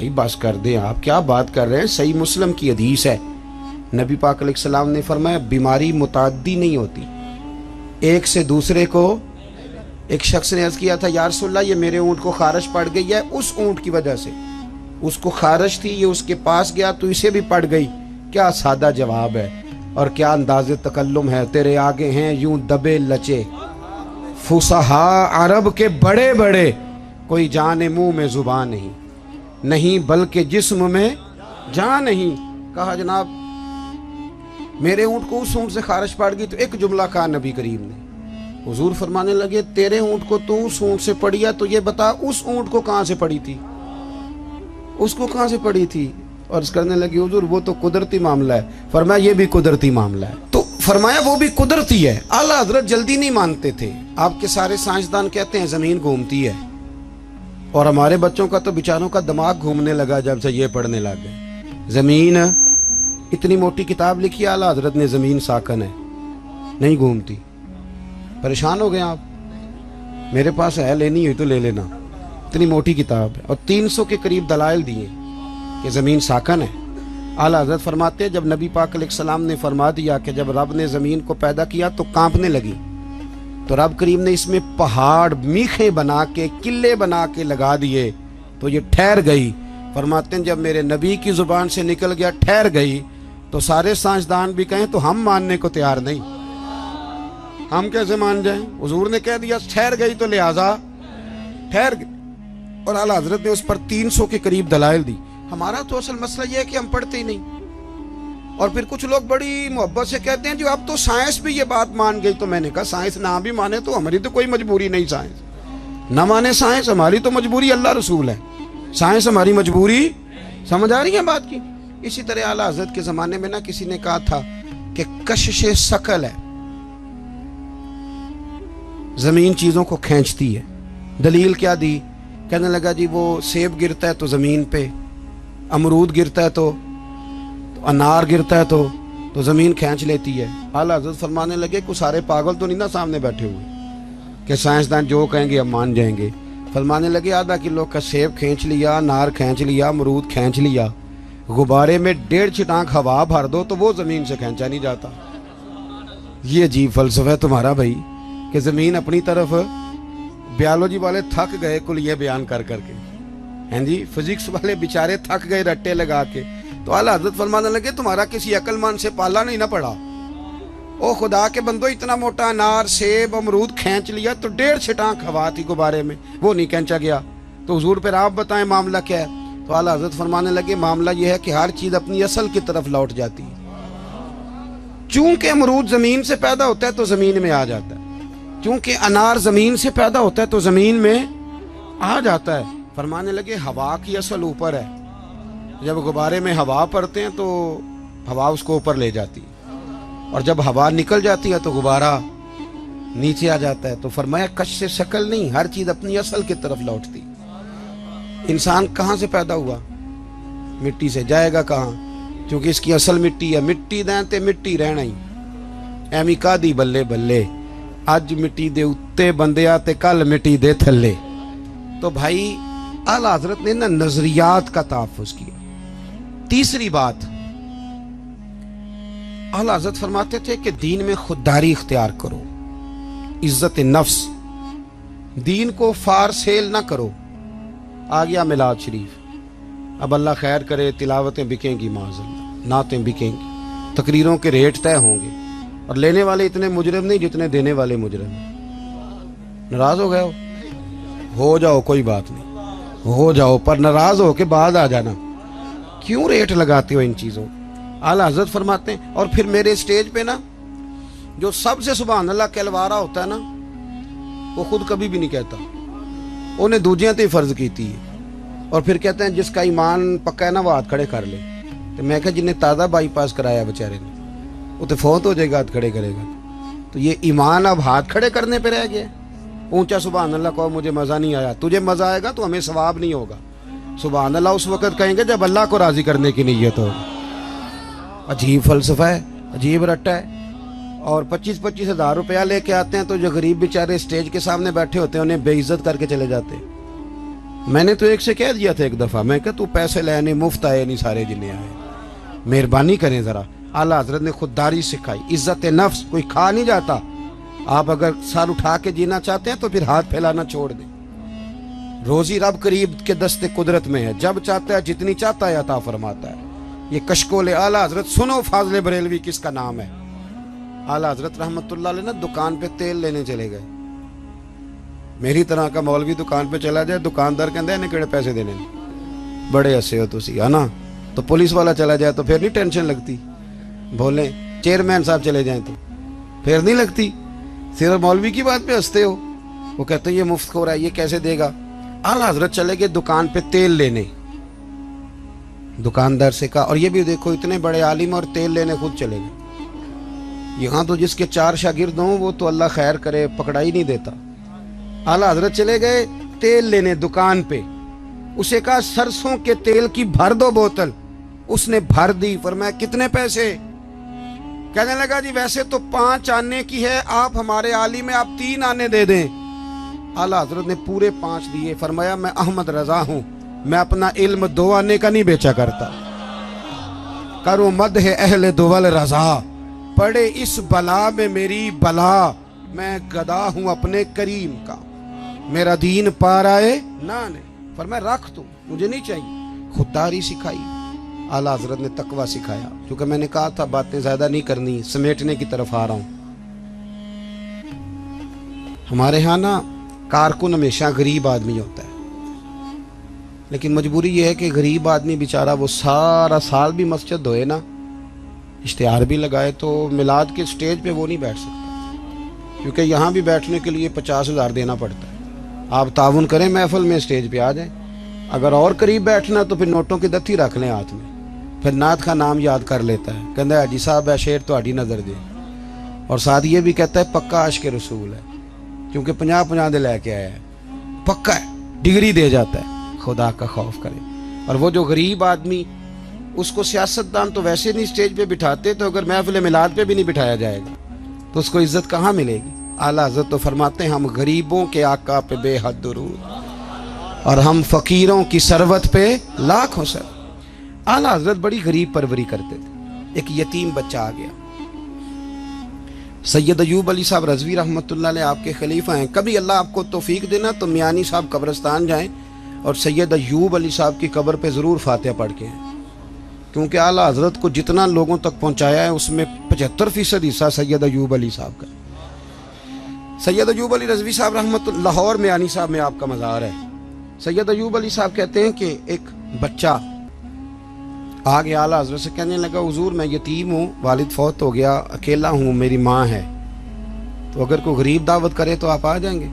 بھائی بس کر دیں، آپ کیا بات کر رہے ہیں؟ صحیح مسلم کی حدیث ہے، نبی پاک علیہ السلام نے فرمایا بیماری متعدی نہیں ہوتی، ایک سے دوسرے کو۔ ایک شخص نے عرض کیا تھا یا رسول اللہ یہ میرے اونٹ کو خارش پڑ گئی ہے اس اونٹ کی وجہ سے، اس کو خارش تھی، یہ اس کے پاس گیا تو اسے بھی پڑ گئی۔ کیا سادہ جواب ہے اور کیا انداز تکلم ہے، تیرے آگے ہیں یوں دبے لچے فصحاء عرب کے بڑے بڑے، کوئی جان منہ میں زبان نہیں بلکہ جسم میں جان نہیں۔ کہا جناب میرے اونٹ کو اس اونٹ سے خارش پڑ گئی، تو ایک جملہ کہا نبی کریم نے، حضور فرمانے لگے تیرے اونٹ کو تو اس اونٹ سے پڑی ہے، تو یہ بتا اس اونٹ کو کہاں سے پڑی تھی، اس کو کہاں سے پڑی تھی؟ اور اس کرنے لگی حضور وہ تو قدرتی معاملہ ہے۔ فرمایا یہ بھی قدرتی معاملہ ہے، تو فرمایا وہ بھی قدرتی ہے۔ اعلیٰ حضرت جلدی نہیں مانتے تھے، آپ کے سارے سائنسدان کہتے ہیں زمین گھومتی ہے، اور ہمارے بچوں کا تو بیچاروں کا دماغ گھومنے لگا جب سے یہ پڑھنے لگ گئے۔ زمین اتنی موٹی کتاب لکھی اعلیٰ حضرت نے، زمین ساکن ہے نہیں گھومتی۔ پریشان ہو گئے آپ؟ میرے پاس ہے، لینی ہوئی تو لے لینا، اتنی موٹی کتاب ہے، اور 300 کے قریب دلائل دیے کہ زمین ساکن ہے۔ اعلیٰ حضرت فرماتے ہیں جب نبی پاک علیہ السلام نے فرما دیا کہ جب رب نے زمین کو پیدا کیا تو کانپنے لگی، تو رب کریم نے اس میں پہاڑ میخیں بنا کے قلعے بنا کے لگا دیے تو یہ ٹھہر گئی۔ فرماتے ہیں جب میرے نبی کی زبان سے نکل گیا ٹھہر گئی، تو سارے سائنسدان بھی کہیں تو ہم ماننے کو تیار نہیں، ہم کیسے مان جائیں؟ حضور نے کہہ دیا ٹھہر گئی تو لہذا ٹھہر گئی، اور اعلیٰ حضرت نے اس پر 300 کے قریب دلائل دی۔ ہمارا تو اصل مسئلہ یہ ہے کہ ہم پڑھتے ہی نہیں، اور پھر کچھ لوگ بڑی محبت سے کہتے ہیں جو اب تو سائنس بھی یہ بات مان گئی۔ تو میں نے کہا سائنس نہ بھی مانے تو ہماری تو کوئی مجبوری نہیں، سائنس نہ مانے سائنس ہماری تو مجبوری اللہ رسول ہے، سائنس ہماری مجبوری۔ سمجھ آ رہی ہے بات کی؟ اسی طرح اعلیٰ حضرت کے زمانے میں کسی نے کہا تھا کہ کشش ثقل ہے، زمین چیزوں کو کھینچتی ہے۔ دلیل کیا دی؟ کہنے لگا جی وہ سیب گرتا ہے تو زمین پہ، امرود گرتا ہے تو انار گرتا ہے تو زمین کھینچ لیتی ہے۔ اعلیٰ حضرت فرمانے لگے کوئی سارے پاگل تو نہیں نا سامنے بیٹھے ہوئے کہ سائنسدان جو کہیں گے ہم مان جائیں گے۔ فرمانے لگے آدھا کلو کا سیب کھینچ لیا، انار کھینچ لیا، امرود کھینچ لیا، غبارے میں 1.5 چھٹانک ہوا بھر دو تو وہ زمین سے کھینچا نہیں جاتا۔ یہ عجیب فلسفہ ہے تمہارا بھائی کہ زمین اپنی طرف، بیالوجی والے تھک گئے کلیے بیان کر کے، ہیں جی فزکس والے بیچارے تھک گئے رٹے لگا کے، تو اعلیٰ حضرت فرمانے لگے تمہارا کسی عقل مند سے پالا نہیں نہ پڑا، او خدا کے بندو اتنا موٹا انار سیب امرود کھینچ لیا تو 1.5 چھٹانک ہوا تھی غبارے میں، وہ نہیں کھینچا گیا، تو حضور پھر آپ بتائیں معاملہ کیا ہے؟ تو اعلیٰ حضرت فرمانے لگے معاملہ یہ ہے کہ ہر چیز اپنی اصل کی طرف لوٹ جاتی ہے۔ چونکہ امرود زمین سے پیدا ہوتا ہے تو زمین میں آ جاتا ہے، چونکہ انار زمین سے پیدا ہوتا ہے تو زمین میں آ جاتا ہے۔ فرمانے لگے ہوا کی اصل اوپر ہے، جب غبارے میں ہوا پڑتے ہیں تو ہوا اس کو اوپر لے جاتی ہے، اور جب ہوا نکل جاتی ہے تو غبارہ نیچے آ جاتا ہے۔ تو فرمایا کش سے شکل نہیں، ہر چیز اپنی اصل کی طرف لوٹتی۔ انسان کہاں سے پیدا ہوا؟ مٹی سے، جائے گا کہاں؟ کیونکہ اس کی اصل مٹی ہے، مٹی دیں تے مٹی رہنا ہی، ایمی کا دی بلے بلے، اج مٹی دے اتے بندیا تے کل مٹی دے تھلے۔ تو بھائی اعلیٰ حضرت نے نظریات کا تحفظ کیا۔ تیسری بات، اعلیٰ حضرت فرماتے تھے کہ دین میں خودداری اختیار کرو، عزت نفس، دین کو فار سیل نہ کرو۔ آ گیا میلاد شریف، اب اللہ خیر کرے تلاوتیں بکیں گی، معاذ اللہ نعتیں بکیں گی، تقریروں کے ریٹ طے ہوں گے، اور لینے والے اتنے مجرم نہیں جتنے دینے والے مجرم ہیں۔ ناراض ہو گئے ہو جاؤ، کوئی بات نہیں، ہو جاؤ، پر ناراض ہو کے بعد آ جانا، کیوں ریٹ لگاتے ہو ان چیزوں؟ اعلیٰ حضرت فرماتے ہیں اور پھر میرے سٹیج پہ جو سب سے سبحان اللہ کہلوا رہا ہوتا ہے وہ خود کبھی بھی نہیں کہتا، انہیں دوجیاں تے فرض کیتی ہے، اور پھر کہتے ہیں جس کا ایمان پکا ہے وہ ہاتھ کھڑے کر لے۔ تو میں کہا جنہیں تازہ بائی پاس کرایا بیچارے نے، وہ تو فوت ہو جائے گا ہاتھ کھڑے کرے گا، تو یہ ایمان اب ہاتھ کھڑے کرنے پہ رہ گیا۔ اونچا سبحان اللہ کہو مجھے مزہ نہیں آیا، تجھے مزہ آئے گا تو ہمیں ثواب نہیں ہوگا۔ سبحان اللہ اس وقت کہیں گے جب اللہ کو راضی کرنے کی نیت ہو۔ عجیب فلسفہ ہے، عجیب رٹا ہے، اور 25-25 ہزار روپیہ لے کے آتے ہیں تو جو غریب بیچارے اسٹیج کے سامنے بیٹھے ہوتے ہیں انہیں بے عزت کر کے چلے جاتے ہیں۔ میں نے تو ایک سے کہہ دیا تھا ایک دفعہ، میں کہ تو پیسے لینے مفت آئے نہیں سارے جنہیں آئے، مہربانی کریں ذرا۔ اعلیٰ حضرت نے خودداری سکھائی، عزت نفس، کوئی کھا نہیں جاتا۔ آپ اگر سر اٹھا کے جینا چاہتے ہیں تو پھر ہاتھ پھیلانا چھوڑ دیں۔ روزی رب قریب کے دست قدرت میں ہے، جب چاہتا ہے جتنی چاہتا ہے عطا فرماتا ہے۔ یہ کشکول اعلیٰ حضرت سنو، فاضل بریلوی کس کا نام ہے۔ اعلیٰ حضرت رحمت اللہ علیہ نا دکان پہ تیل لینے چلے گئے۔ میری طرح کا مولوی دکان پہ چلا جائے، دکاندار کہندا ہے انہیں کیڑے پیسے دینے، بڑے ہسے ہو تسی، ہے نا۔ تو پولیس والا چلا جائے تو پھر نہیں ٹینشن لگتی، بولیں چیئرمین صاحب چلے جائیں تو پھر نہیں لگتی۔ صرف مولوی کی بات پہ ہنستے ہو، وہ کہتے ہیں یہ مفت خور ہے، یہ کیسے دے گا۔ اعلیٰ حضرت چلے گئے دکان پہ تیل لینے، دکاندار سے کہا، اور یہ بھی دیکھو اتنے بڑے عالم اور تیل لینے خود چلے گئے۔ یہاں تو جس کے 4 شاگرد ہوں وہ تو اللہ خیر کرے پکڑا ہی نہیں دیتا۔ اعلیٰ حضرت چلے گئے تیل لینے دکان پہ، اسے کہا سرسوں کے تیل کی بھر دو بوتل، اس نے بھر دی۔ فرمایا کتنے پیسے؟ کہنے لگا جی ویسے تو 5 آنے کی ہے، آپ ہمارے عالم میں آپ 3 آنے دے دیں۔ اعلیٰ حضرت نے پورے 5 دیے۔ فرمایا میں احمد رضا ہوں، میں اپنا علم 2 آنے کا نہیں بیچا کرتا۔ کرو مدح اہل دول رضا، پڑے اس بلا میں میری بلا، میں گدا ہوں اپنے کریم کا، میرا دین پار آئے نہ نہیں۔ فرمایا رکھ تو، مجھے نہیں چاہیے۔ خودداری سکھائی اعلیٰ حضرت نے، تقوی سکھایا۔ کیونکہ میں نے کہا تھا باتیں زیادہ نہیں کرنی، سمیٹنے کی طرف آ رہا ہوں۔ ہمارے ہاں نا کارکن ہمیشہ غریب آدمی ہوتا ہے، لیکن مجبوری یہ ہے کہ غریب آدمی بیچارہ وہ سارا سال بھی مسجد دھوئے نا، اشتہار بھی لگائے، تو میلاد کے سٹیج پہ وہ نہیں بیٹھ سکتا، کیونکہ یہاں بھی بیٹھنے کے لیے 50,000 دینا پڑتا ہے۔ آپ تعاون کریں محفل میں، سٹیج پہ آ جائیں۔ اگر اور قریب بیٹھنا تو پھر نوٹوں کی دتھی رکھ لیں ہاتھ میں، پھر نعت کا نام یاد کر لیتا ہے، کہتا ہے حاجی صاحب ہے شیر تو آڑی نظر دے، اور ساتھ یہ بھی کہتا ہے پکا عاشق رسول ہے، کیونکہ 50 دے لے کے آیا ہے، پکا ہے، ڈگری دے جاتا ہے۔ خدا کا خوف کرے۔ اور وہ جو غریب آدمی، اس کو سیاستدان تو ویسے نہیں سٹیج پہ بٹھاتے، تو اگر محفل میلاد پہ بھی نہیں بٹھایا جائے گا تو اس کو عزت کہاں ملے گی۔ اعلیٰ حضرت تو فرماتے ہیں ہم غریبوں کے آقا پہ بے حد درود، اور ہم فقیروں کی ثروت پہ لاکھوں سر۔ اعلیٰ حضرت بڑی غریب پروری کرتے تھے۔ ایک یتیم بچہ آ گیا، سید ایوب علی صاحب رضوی رحمۃ اللہ علیہ آپ کے خلیفہ ہیں، کبھی اللہ آپ کو توفیق دینا تو میانی صاحب قبرستان جائیں اور سید ایوب علی صاحب کی قبر پہ ضرور فاتحہ پڑھ کے ہیں، کیونکہ اعلیٰ حضرت کو جتنا لوگوں تک پہنچایا ہے اس میں 75% حصہ سید ایوب علی صاحب کا۔ سید ایوب علی رضوی صاحب رحمۃ اللہ، لاہور میانی صاحب میں آپ کا مزار ہے۔ سید ایوب علی صاحب کہتے ہیں کہ ایک بچہ آگے اعلیٰ حضرت سے کہنے لگا حضور میں یتیم ہوں، والد فوت ہو گیا، اکیلا ہوں، میری ماں ہے، تو اگر کوئی غریب دعوت کرے تو آپ آ جائیں گے؟